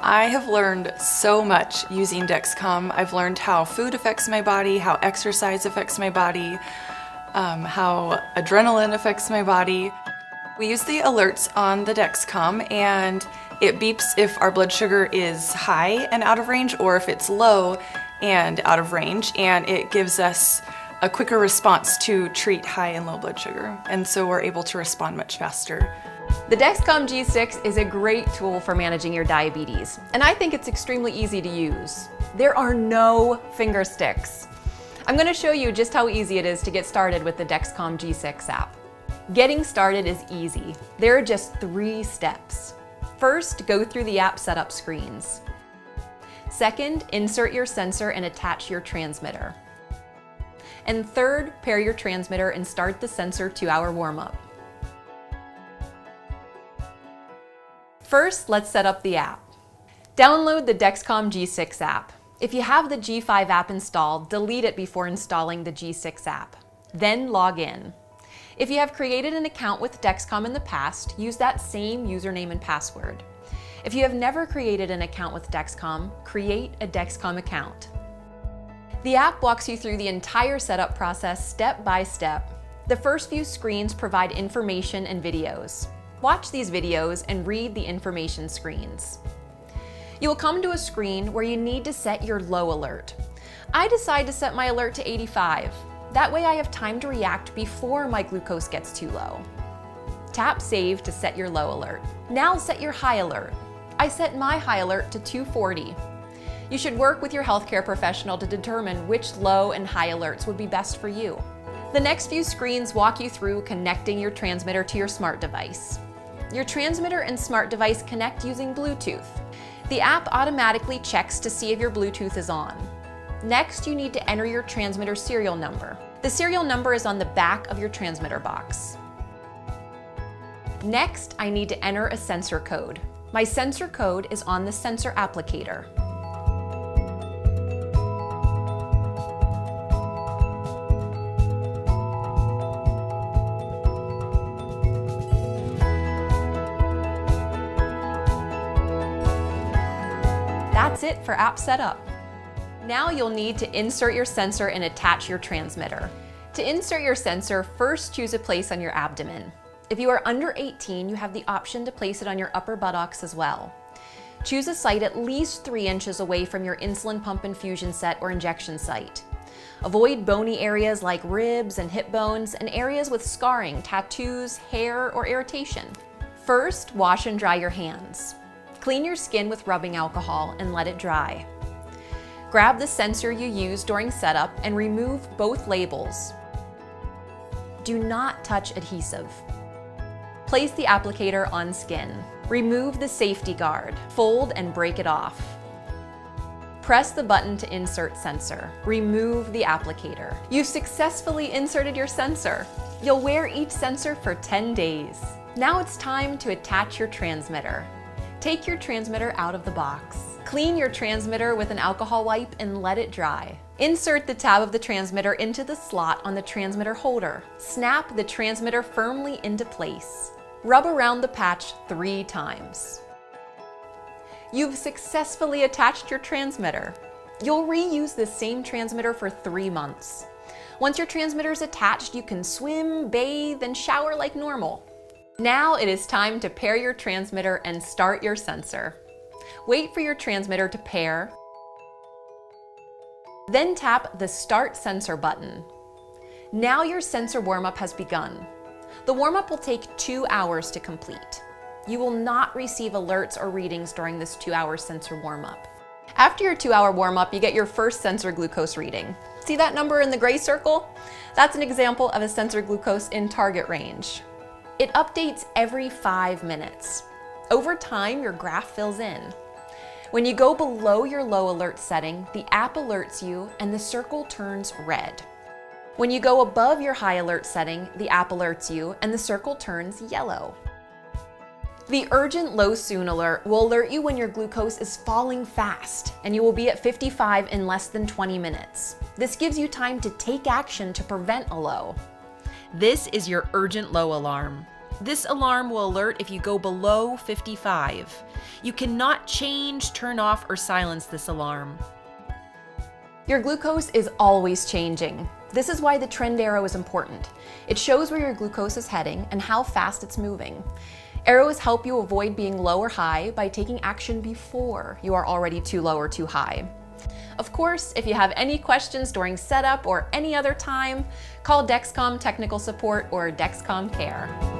I have learned so much using Dexcom. I've learned how food affects my body, how exercise affects my body, how adrenaline affects my body. We use the alerts on the Dexcom and it beeps if our blood sugar is high and out of range or if it's low and out of range, and it gives us a quicker response to treat high and low blood sugar, and so we're able to respond much faster. The Dexcom G6 is a great tool for managing your diabetes, and I think it's extremely easy to use. There are no finger sticks. I'm going to show you just how easy it is to get started with the Dexcom G6 app. Getting started is easy. There are just 3 steps. First, go through the app setup screens. Second, insert your sensor and attach your transmitter. And third, pair your transmitter and start the sensor 2-hour warm-up. First, let's set up the app. Download the Dexcom G6 app. If you have the G5 app installed, delete it before installing the G6 app. Then log in. If you have created an account with Dexcom in the past, use that same username and password. If you have never created an account with Dexcom, create a Dexcom account. The app walks you through the entire setup process step by step. The first few screens provide information and videos. Watch these videos and read the information screens. You will come to a screen where you need to set your low alert. I decide to set my alert to 85. That way I have time to react before my glucose gets too low. Tap Save to set your low alert. Now set your high alert. I set my high alert to 240. You should work with your healthcare professional to determine which low and high alerts would be best for you. The next few screens walk you through connecting your transmitter to your smart device. Your transmitter and smart device connect using Bluetooth. The app automatically checks to see if your Bluetooth is on. Next, you need to enter your transmitter serial number. The serial number is on the back of your transmitter box. Next, I need to enter a sensor code. My sensor code is on the sensor applicator. That's it for app setup. Now you'll need to insert your sensor and attach your transmitter. To insert your sensor, first choose a place on your abdomen. If you are under 18, you have the option to place it on your upper buttocks as well. Choose a site at least 3 inches away from your insulin pump infusion set or injection site. Avoid bony areas like ribs and hip bones and areas with scarring, tattoos, hair, or irritation. First, wash and dry your hands. Clean your skin with rubbing alcohol and let it dry. Grab the sensor you used during setup and remove both labels. Do not touch adhesive. Place the applicator on skin. Remove the safety guard. Fold and break it off. Press the button to insert sensor. Remove the applicator. You've successfully inserted your sensor. You'll wear each sensor for 10 days. Now it's time to attach your transmitter. Take your transmitter out of the box. Clean your transmitter with an alcohol wipe and let it dry. Insert the tab of the transmitter into the slot on the transmitter holder. Snap the transmitter firmly into place. Rub around the patch 3 times. You've successfully attached your transmitter. You'll reuse this same transmitter for 3 months. Once your transmitter is attached, you can swim, bathe, and shower like normal. Now it is time to pair your transmitter and start your sensor. Wait for your transmitter to pair. Then tap the Start Sensor button. Now your sensor warm-up has begun. The warm-up will take 2 hours to complete. You will not receive alerts or readings during this 2-hour sensor warm-up. After your 2-hour warm-up, you get your first sensor glucose reading. See that number in the gray circle? That's an example of a sensor glucose in target range. It updates every 5 minutes. Over time, your graph fills in. When you go below your low alert setting, the app alerts you and the circle turns red. When you go above your high alert setting, the app alerts you and the circle turns yellow. The urgent low soon alert will alert you when your glucose is falling fast and you will be at 55 in less than 20 minutes. This gives you time to take action to prevent a low. This is your urgent low alarm. This alarm will alert if you go below 55. You cannot change, turn off, or silence this alarm. Your glucose is always changing. This is why the trend arrow is important. It shows where your glucose is heading and how fast it's moving. Arrows help you avoid being low or high by taking action before you are already too low or too high. Of course, if you have any questions during setup or any other time, call Dexcom Technical Support or Dexcom Care.